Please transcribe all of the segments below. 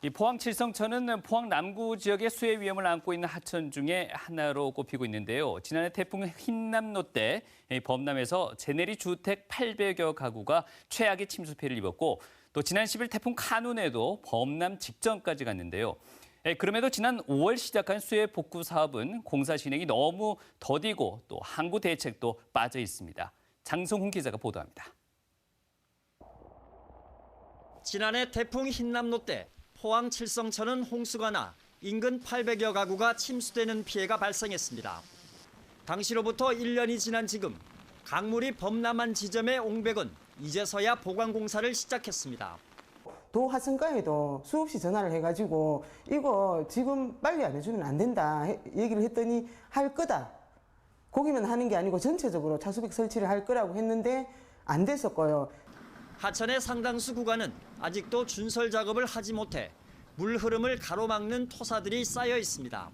이 포항 칠성천은 포항 남구 지역의 수해 위험을 안고 있는 하천 중에 하나로 꼽히고 있는데요. 지난해 태풍 흰남노 때 범람에서 재내리 주택 800여 가구가 최악의 침수 피해를 입었고 또 지난 10일 태풍 카눈에도 범람 직전까지 갔는데요. 그럼에도 지난 5월 시작한 수해 복구 사업은 공사 진행이 너무 더디고 또 항구 대책도 빠져 있습니다. 장성훈 기자가 보도합니다. 지난해 태풍 흰남노 때 포항 칠성천은 홍수가 나 인근 800여 가구가 침수되는 피해가 발생했습니다. 당시로부터 1년이 지난 지금 강물이 범람한 지점의 옹백은 이제서야 보강 공사를 시작했습니다. 도 하천가에도 수없이 전화를 해가지고 이거 지금 빨리 안 해주면 안 된다 얘기를 했더니 할 거다. 거기만 하는 게 아니고 전체적으로 차수백 설치를 할 거라고 했는데 안 됐었고요. 하천의 상당수 구간은 아직도 준설 작업을 하지 못해 물 흐름을 가로막는 토사들이 쌓여 있습니다.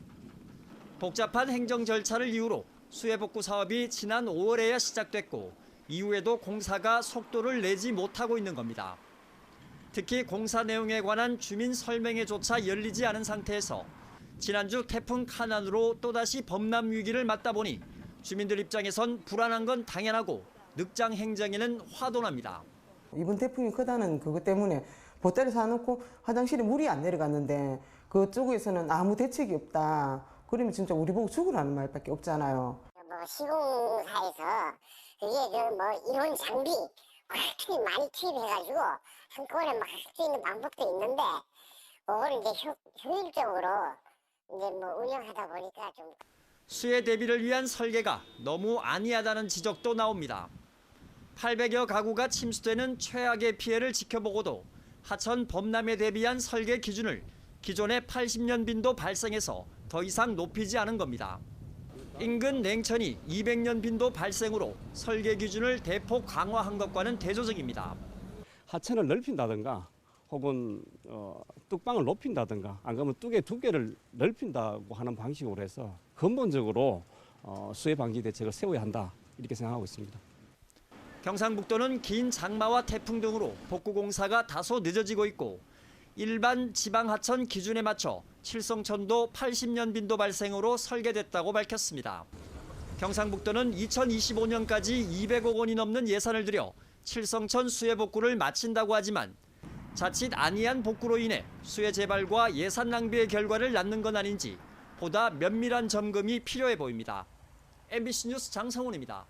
복잡한 행정 절차를 이유로 수해 복구 사업이 지난 5월에야 시작됐고 이후에도 공사가 속도를 내지 못하고 있는 겁니다. 특히 공사 내용에 관한 주민 설명회조차 열리지 않은 상태에서 지난주 태풍 카눈으로 또다시 범람 위기를 맞다 보니 주민들 입장에선 불안한 건 당연하고 늑장 행정에는 화도 납니다. 이번 태풍이 크다는 그것 때문에 보따리 사놓고 화장실에 물이 안 내려갔는데 그쪽에서는 아무 대책이 없다. 그러면 진짜 우리 보고 죽으라는 말밖에 없잖아요. 시공사에서 그게 이론 장비 많이 투입해가지고 한꺼번에 막 할 수 있는 방법도 있는데 그걸 이제 효율적으로 운영하다 보니까 좀 수해 대비를 위한 설계가 너무 안이하다는 지적도 나옵니다. 800여 가구가 침수되는 최악의 피해를 지켜보고도 하천 범람에 대비한 설계 기준을 기존의 80년 빈도 발생에서 더 이상 높이지 않은 겁니다. 인근 냉천이 200년 빈도 발생으로 설계 기준을 대폭 강화한 것과는 대조적입니다. 하천을 넓힌다든가 혹은 뚝방을 높인다든가 안 그러면 뚝의 두께를 넓힌다고 하는 방식으로 해서 근본적으로 수해 방지 대책을 세워야 한다 이렇게 생각하고 있습니다. 경상북도는 긴 장마와 태풍 등으로 복구 공사가 다소 늦어지고 있고 일반 지방하천 기준에 맞춰 칠성천도 80년 빈도 발생으로 설계됐다고 밝혔습니다. 경상북도는 2025년까지 200억 원이 넘는 예산을 들여 칠성천 수해 복구를 마친다고 하지만 자칫 안이한 복구로 인해 수해 재발과 예산 낭비의 결과를 낳는 건 아닌지 보다 면밀한 점검이 필요해 보입니다. MBC 뉴스 장성훈입니다.